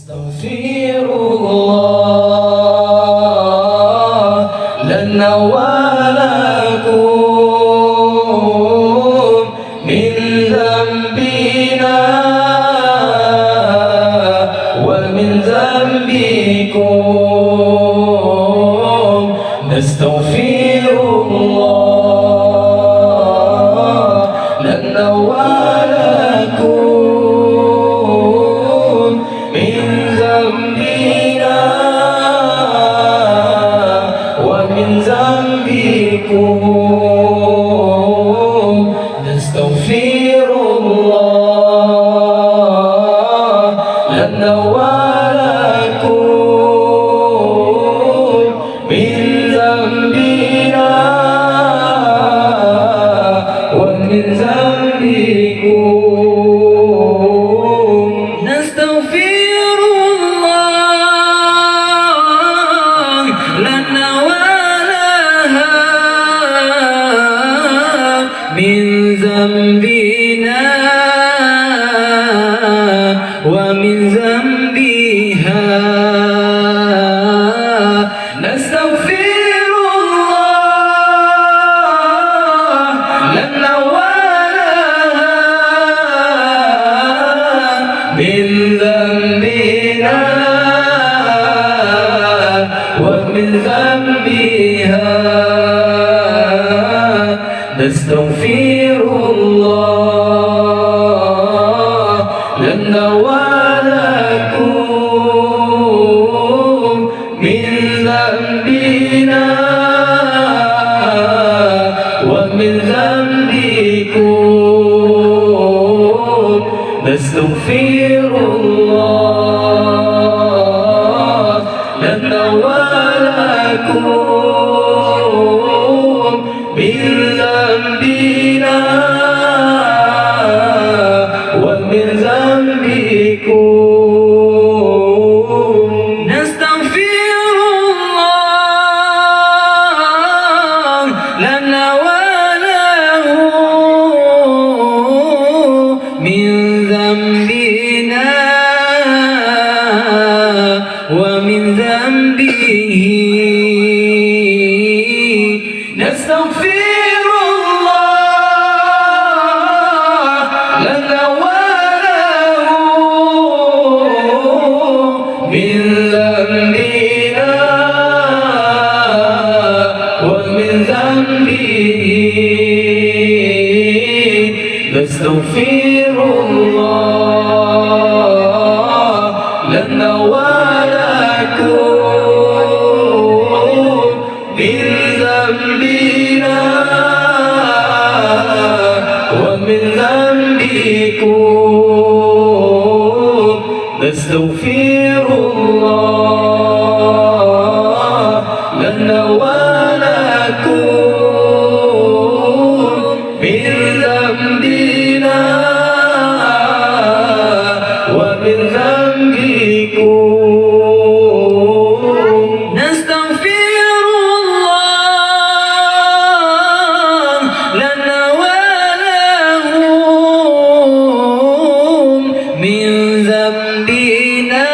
نستغفر الله لنا ولكم من ذنبنا ومن ذنبكم. نستغفر الله لنا ولكم من ذنبنا ومن ذنبكم. نستغفر الله لنا ولكم من ذنبنا ومن ذنبكم. نستغفر الله لنا ولها من ذنبنا ومن ذنبها. نستغفر الله لنا ولها من ذنبنا ومن ذنبها. نستغفر الله لنا ولكم من ذنبنا ومن ذنبكم. نستغفر الله لنا ولكم من ذنبنا ومن ذنبكم. نستغفر الله لنا وله من ذنبنا ومن ذنبه. نستغفر الله لنا وله من ذنبنا ومن ذنبه. نستغفر الله لنا ولكم من ذنبنا ومن ذنبكم. نستغفر الله لنا ولكم من ذنبنا ومن ذنبكم. نستغفر الله لنا ولهم من ذنبنا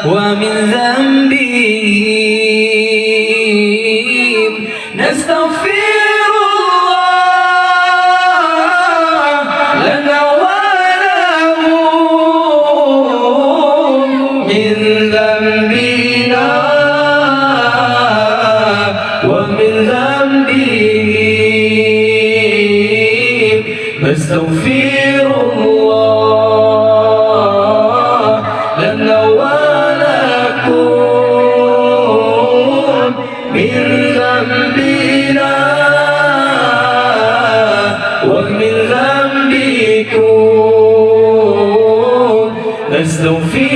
ومن ذنبهم. نستغفر الله لنا ولهم من ذنبنا ومن ذنبهم. نستغفر الله لنا ولكم من ذنبنا ومن ذنبكم. نستغفر